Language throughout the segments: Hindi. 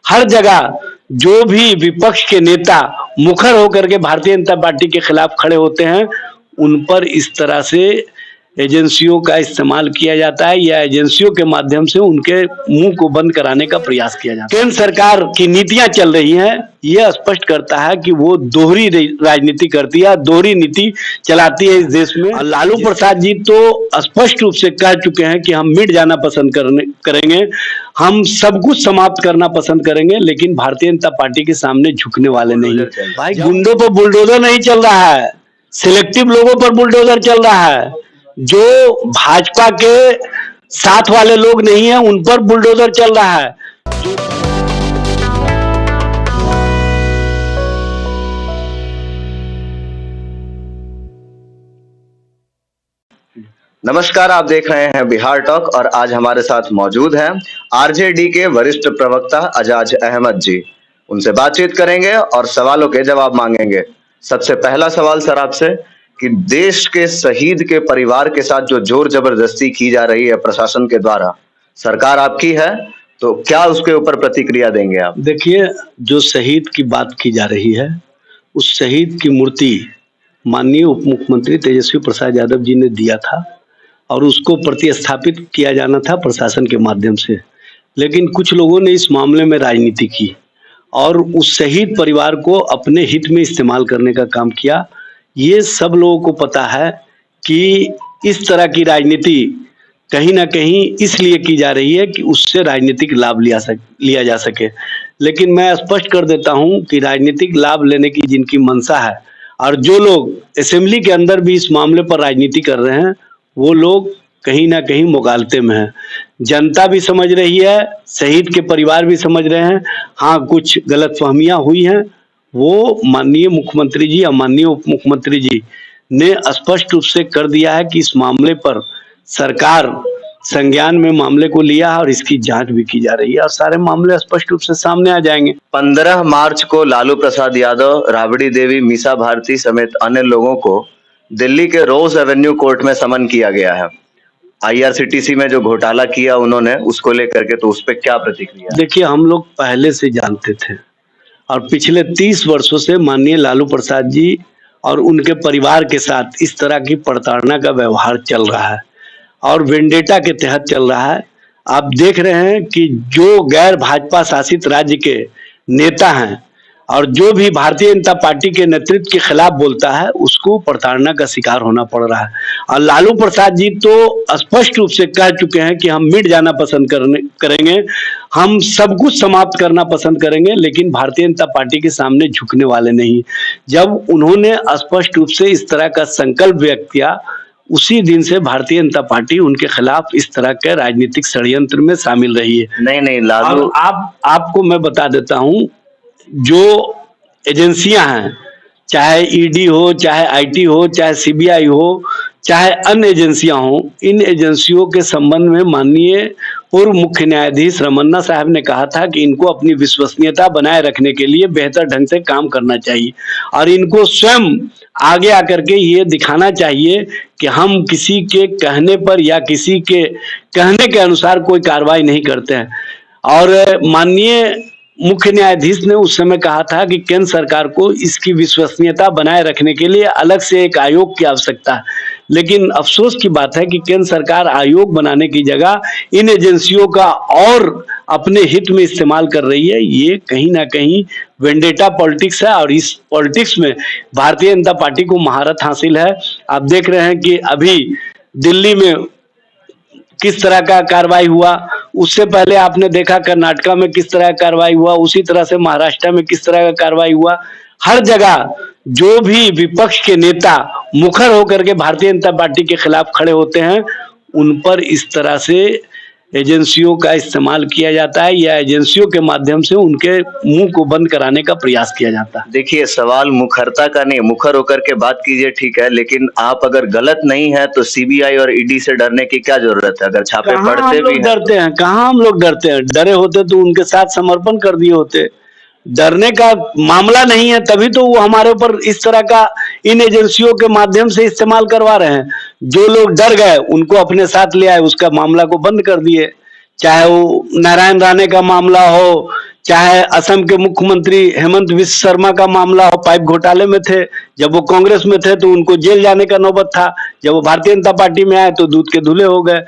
हर जगह जो भी विपक्ष के नेता मुखर होकर के भारतीय जनता पार्टी के खिलाफ खड़े होते हैं, उन पर इस तरह से एजेंसियों का इस्तेमाल किया जाता है या एजेंसियों के माध्यम से उनके मुंह को बंद कराने का प्रयास किया जाता है। केंद्र सरकार की नीतियां चल रही हैं, यह स्पष्ट करता है कि वो दोहरी राजनीति करती है, दोहरी नीति चलाती है इस देश में। और लालू प्रसाद जी तो स्पष्ट रूप से कह चुके हैं कि हम मिट जाना पसंद करेंगे, हम सब कुछ समाप्त करना पसंद करेंगे, लेकिन भारतीय जनता पार्टी के सामने झुकने वाले नहीं। भाई गुंडों पर बुलडोजर नहीं चल रहा है, सिलेक्टिव लोगों पर बुलडोजर चल रहा है। जो भाजपा के साथ वाले लोग नहीं है उन पर बुलडोजर चल रहा है। नमस्कार, आप देख रहे हैं बिहार टॉक और आज हमारे साथ मौजूद हैं आरजेडी के वरिष्ठ प्रवक्ता अजाज अहमद जी। उनसे बातचीत करेंगे और सवालों के जवाब मांगेंगे। सबसे पहला सवाल सर आपसे कि देश के शहीद के परिवार के साथ जो जोर जबरदस्ती की जा रही है प्रशासन के द्वारा, सरकार आपकी है तो क्या उसके ऊपर प्रतिक्रिया देंगे आप? देखिए, जो शहीद की बात की जा रही है, उस शहीद की मूर्ति माननीय उप मुख्यमंत्री तेजस्वी प्रसाद यादव जी ने दिया था और उसको प्रतिस्थापित किया जाना था प्रशासन के माध्यम से, लेकिन कुछ लोगों ने इस मामले में राजनीति की और उस शहीद परिवार को अपने हित में इस्तेमाल करने का काम किया। ये सब लोगों को पता है कि इस तरह की राजनीति कहीं ना कहीं इसलिए की जा रही है कि उससे राजनीतिक लाभ लिया जा सके। लेकिन मैं स्पष्ट कर देता हूं कि राजनीतिक लाभ लेने की जिनकी मंशा है और जो लोग असेंबली के अंदर भी इस मामले पर राजनीति कर रहे हैं, वो लोग कहीं ना कहीं मुगालते में हैं। जनता भी समझ रही है, शहीद के परिवार भी समझ रहे हैं। हाँ, कुछ गलतफहमियां हुई हैं, वो माननीय मुख्यमंत्री जी और माननीय उप मुख्यमंत्री जी ने स्पष्ट रूप से कर दिया है कि इस मामले पर सरकार संज्ञान में मामले को लिया है और इसकी जांच भी की जा रही है और सारे मामले स्पष्ट रूप से सामने आ जाएंगे। 15 मार्च को लालू प्रसाद यादव, राबड़ी देवी, मीसा भारती समेत अन्य लोगों को दिल्ली के रोज एवेन्यू कोर्ट में समन किया गया है। आईआरसीटीसी में जो घोटाला किया उन्होंने, उसको लेकर के तो उस पर क्या प्रतिक्रिया? देखिए, हम लोग पहले से जानते थे और पिछले 30 वर्षों से माननीय लालू प्रसाद जी और उनके परिवार के साथ इस तरह की प्रताड़ना का व्यवहार चल रहा है और वेंडेटा के तहत चल रहा है। आप देख रहे हैं कि जो गैर भाजपा शासित राज्य के नेता हैं और जो भी भारतीय जनता पार्टी के नेतृत्व के खिलाफ बोलता है, उसको प्रताड़ना का शिकार होना पड़ रहा है। और लालू प्रसाद जी तो स्पष्ट रूप से कह चुके हैं कि हम मिट जाना पसंद करेंगे, हम सब कुछ समाप्त करना पसंद करेंगे, लेकिन भारतीय जनता पार्टी के सामने झुकने वाले नहीं। जब उन्होंने स्पष्ट रूप से इस तरह का संकल्प व्यक्त किया, उसी दिन से भारतीय जनता पार्टी उनके खिलाफ इस तरह के राजनीतिक षड्यंत्र में शामिल रही है। नहीं लालू, आपको मैं बता देता हूं, जो एजेंसियां हैं, चाहे ईडी हो, चाहे आईटी हो, चाहे सीबीआई हो, चाहे अन्य एजेंसियां हो, इन एजेंसियों के संबंध में माननीय पूर्व मुख्य न्यायाधीश रमन्ना साहब ने कहा था कि इनको अपनी विश्वसनीयता बनाए रखने के लिए बेहतर ढंग से काम करना चाहिए और इनको स्वयं आगे आकर के ये दिखाना चाहिए कि हम किसी के कहने पर या किसी के कहने के अनुसार कोई कार्रवाई नहीं करते हैं। और माननीय मुख्य न्यायाधीश ने उस समय कहा था कि केंद्र सरकार को इसकी विश्वसनीयता बनाए रखने के लिए अलग से एक आयोग की आवश्यकता है, लेकिन अफसोस की बात है कि केंद्र सरकार आयोग बनाने की जगह इन एजेंसियों का और अपने हित में इस्तेमाल कर रही है। ये कहीं ना कहीं वेंडेटा पॉलिटिक्स है और इस पॉलिटिक्स में भारतीय जनता पार्टी को महारत हासिल है। आप देख रहे हैं कि अभी दिल्ली में किस तरह का कार्रवाई हुआ, उससे पहले आपने देखा कर्नाटका में किस तरह का कार्रवाई हुआ, उसी तरह से महाराष्ट्र में किस तरह का कार्रवाई हुआ। हर जगह जो भी विपक्ष के नेता मुखर होकर के भारतीय जनता पार्टी के खिलाफ खड़े होते हैं, उन पर इस तरह से एजेंसियों का इस्तेमाल किया जाता है या एजेंसियों के माध्यम से उनके मुंह को बंद कराने का प्रयास किया जाता है। देखिए, सवाल मुखरता का नहीं, मुखर होकर के बात कीजिए, ठीक है, लेकिन आप अगर गलत नहीं है तो सीबीआई और ईडी से डरने की क्या जरूरत है? अगर छापे पड़ते भी डरते हैं, कहाँ हम लोग डरते हैं? डरे होते तो उनके साथ समर्पण कर दिए होते। डरने का मामला नहीं है, तभी तो वो हमारे ऊपर इस तरह का इन एजेंसियों के माध्यम से इस्तेमाल करवा रहे हैं। जो लोग डर गए उनको अपने साथ ले आए, उसका मामला को बंद कर दिए। चाहे वो नारायण राणे का मामला हो, चाहे असम के मुख्यमंत्री हेमंत विश्व शर्मा का मामला हो, पाइप घोटाले में थे, जब वो कांग्रेस में थे तो उनको जेल जाने का नौबत था, जब वो भारतीय जनता पार्टी में आए तो दूध के धुले हो गए।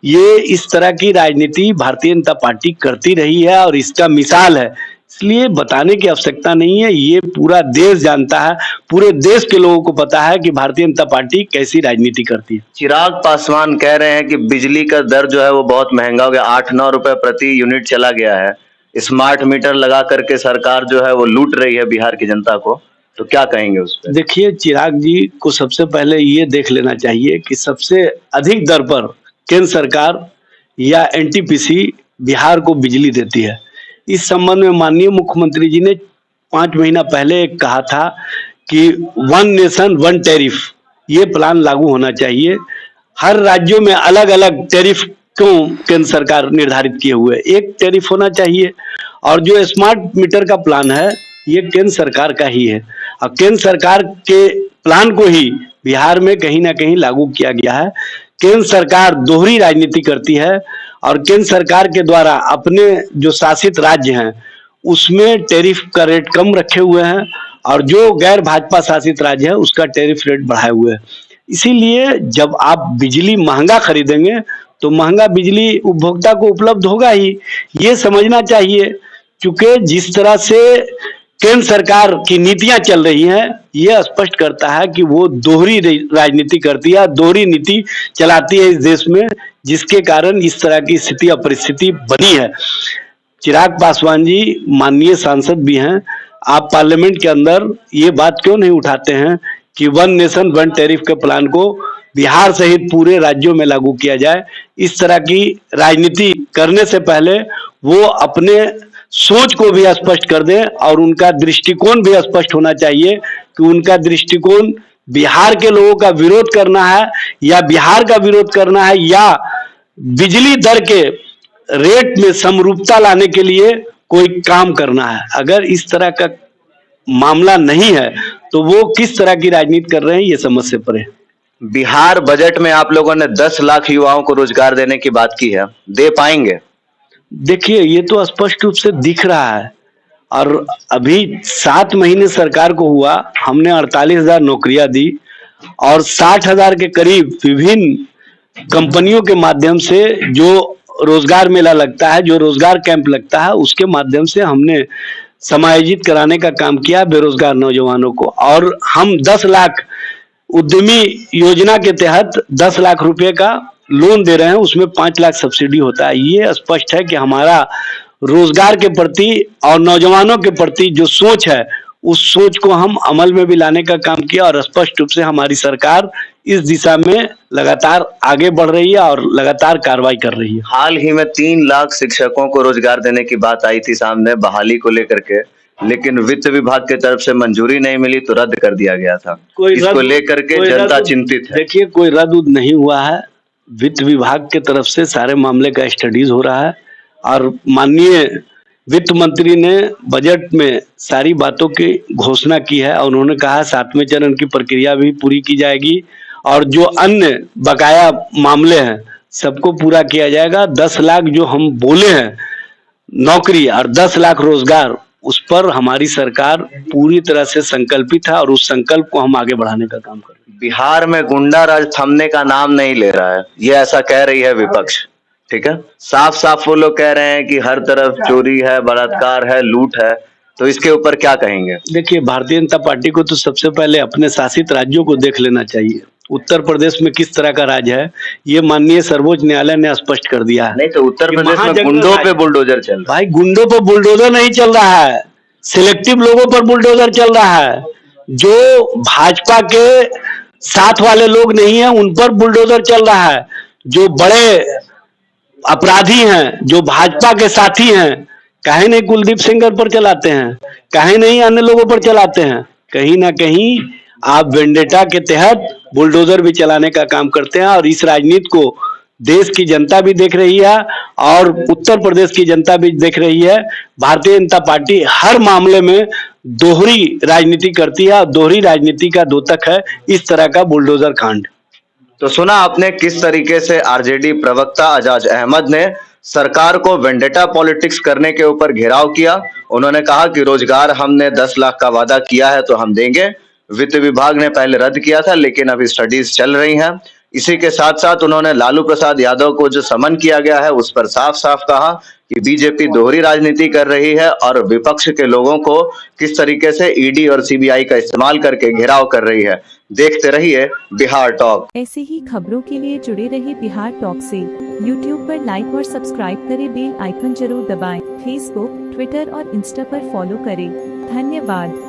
ये इस तरह की राजनीति भारतीय जनता पार्टी करती रही है और इसका मिसाल है, इसलिए बताने की आवश्यकता नहीं है, ये पूरा देश जानता है, पूरे देश के लोगों को पता है कि भारतीय जनता पार्टी कैसी राजनीति करती है। चिराग पासवान कह रहे हैं कि बिजली का दर जो है वो बहुत महंगा हो गया, 8-9 रुपए प्रति यूनिट चला गया है। स्मार्ट मीटर लगा करके सरकार जो है वो लूट रही है बिहार की जनता को, तो क्या कहेंगे उस पर? देखिए, चिराग जी को सबसे पहले ये देख लेना चाहिए कि सबसे अधिक दर पर केंद्र सरकार या एनटीपीसी बिहार को बिजली देती है। इस संबंध में माननीय मुख्यमंत्री जी ने 5 महीना पहले एक कहा था कि वन नेशन वन टैरिफ ये प्लान लागू होना चाहिए। हर राज्यों में अलग अलग टैरिफ क्यों केंद्र सरकार निर्धारित किए हुए, एक टैरिफ होना चाहिए। और जो स्मार्ट मीटर का प्लान है ये केंद्र सरकार का ही है और केंद्र सरकार के प्लान को ही बिहार में कहीं ना कहीं लागू किया गया है। केंद्र सरकार दोहरी राजनीति करती है और केंद्र सरकार के द्वारा अपने जो शासित राज्य हैं उसमें टैरिफ का रेट कम रखे हुए हैं और जो गैर भाजपा शासित राज्य है उसका टैरिफ रेट बढ़ाए हुए हैं। इसीलिए जब आप बिजली महंगा खरीदेंगे तो महंगा बिजली उपभोक्ता को उपलब्ध होगा ही, ये समझना चाहिए। क्योंकि जिस तरह से केंद्र सरकार की नीतियां चल रही हैं ये स्पष्ट करता है कि वो दोहरी राजनीति करती है, दोहरी नीति चलाती है इस देश में, जिसके कारण इस तरह की स्थिति और परिस्थिति बनी है। चिराग पासवान जी माननीय सांसद भी हैं, आप पार्लियामेंट के अंदर ये बात क्यों नहीं उठाते हैं कि वन नेशन वन टैरिफ के प्लान को बिहार सहित पूरे राज्यों में लागू किया जाए। इस तरह की राजनीति करने से पहले वो अपने सोच को भी स्पष्ट कर दें और उनका दृष्टिकोण भी स्पष्ट होना चाहिए कि उनका दृष्टिकोण बिहार के लोगों का विरोध करना है या बिहार का विरोध करना है या बिजली दर के रेट में समरूपता लाने के लिए कोई काम करना है। अगर इस तरह का मामला नहीं है तो वो किस तरह की राजनीति कर रहे हैं ये समझ से परे। बिहार बजट में आप लोगों ने 10 लाख युवाओं को रोजगार देने की बात की है, दे पाएंगे? देखिए, ये तो स्पष्ट रूप से दिख रहा है और अभी 7 महीने सरकार को हुआ, हमने 48,000 नौकरियां दी और 60,000 के करीब विभिन्न कंपनियों के माध्यम से जो रोजगार मेला लगता है, जो रोजगार कैंप लगता है, उसके माध्यम से हमने समायोजित कराने का काम किया बेरोजगार नौजवानों को। और हम 10 लाख उद्यमी योजना के तहत 10 लाख रुपए का लोन दे रहे हैं, उसमें 5 लाख सब्सिडी होता है। ये स्पष्ट है कि हमारा रोजगार के प्रति और नौजवानों के प्रति जो सोच है उस सोच को हम अमल में भी लाने का काम किया और स्पष्ट रूप से हमारी सरकार इस दिशा में लगातार आगे बढ़ रही है और लगातार कार्रवाई कर रही है। हाल ही में 3 लाख शिक्षकों को रोजगार देने की बात आई थी सामने बहाली को लेकर के, लेकिन वित्त विभाग की तरफ से मंजूरी नहीं मिली तो रद्द कर दिया गया था। इसको लेकर के जनता चिंतित है। देखिए, कोई रद्द नहीं हुआ है, वित्त विभाग के तरफ से सारे मामले का स्टडीज हो रहा है और माननीय वित्त मंत्री ने बजट में सारी बातों की घोषणा की है और उन्होंने कहा 7वें चरण की प्रक्रिया भी पूरी की जाएगी और जो अन्य बकाया मामले हैं सबको पूरा किया जाएगा। 10 लाख जो हम बोले हैं नौकरी और 10 लाख रोजगार, उस पर हमारी सरकार पूरी तरह से संकल्पित है और उस संकल्प को हम आगे बढ़ाने का काम कर रहे हैं। बिहार में गुंडा राज थमने का नाम नहीं ले रहा है, ये ऐसा कह रही है विपक्ष। ठीक है, साफ साफ वो लोग कह रहे हैं कि हर तरफ चोरी है, बलात्कार है, लूट है, तो इसके ऊपर क्या कहेंगे? देखिए, भारतीय जनता पार्टी को तो सबसे पहले अपने शासित राज्यों को देख लेना चाहिए। उत्तर प्रदेश में किस तरह का राज है ये माननीय सर्वोच्च न्यायालय ने स्पष्ट कर दिया है। नहीं तो उत्तर प्रदेश में गुंडों पे बुलडोजर चल रहा है। भाई, गुंडों पर बुलडोजर नहीं चल रहा है, सिलेक्टिव लोगों पर बुलडोजर चल रहा है। जो भाजपा के साथ वाले लोग नहीं है उन पर बुलडोजर चल रहा है। जो बड़े अपराधी हैं, जो भाजपा के साथी हैं, काहे नहीं कुलदीप सेंगर पर चलाते हैं, काहे नहीं अन्य लोगों पर चलाते हैं? कहीं ना कहीं आप वेंडेटा के तहत बुलडोजर भी चलाने का काम करते हैं और इस राजनीति को देश की जनता भी देख रही है और उत्तर प्रदेश की जनता भी देख रही है। भारतीय जनता पार्टी हर मामले में दोहरी राजनीति करती है और दोहरी राजनीति का द्योतक है इस तरह का बुलडोजर कांड। तो सुना आपने किस तरीके से आरजेडी प्रवक्ता अजाज अहमद ने सरकार को वेंडेटा पॉलिटिक्स करने के ऊपर घेराव किया। उन्होंने कहा कि रोजगार हमने 10 लाख का वादा किया है तो हम देंगे। वित्त विभाग ने पहले रद्द किया था, लेकिन अभी स्टडीज चल रही हैं। इसी के साथ साथ उन्होंने लालू प्रसाद यादव को जो समन किया गया है उस पर साफ साफ कहा कि बीजेपी दोहरी राजनीति कर रही है और विपक्ष के लोगों को किस तरीके से ईडी और सीबीआई का इस्तेमाल करके घेराव कर रही है। देखते रहिए बिहार टॉक। ऐसे ही खबरों के लिए जुड़े रहिए बिहार टॉक से। यूट्यूब पर लाइक और सब्सक्राइब करें, बेल आइकन जरूर दबाएं। फेसबुक, ट्विटर और इंस्टा पर फॉलो करें। धन्यवाद।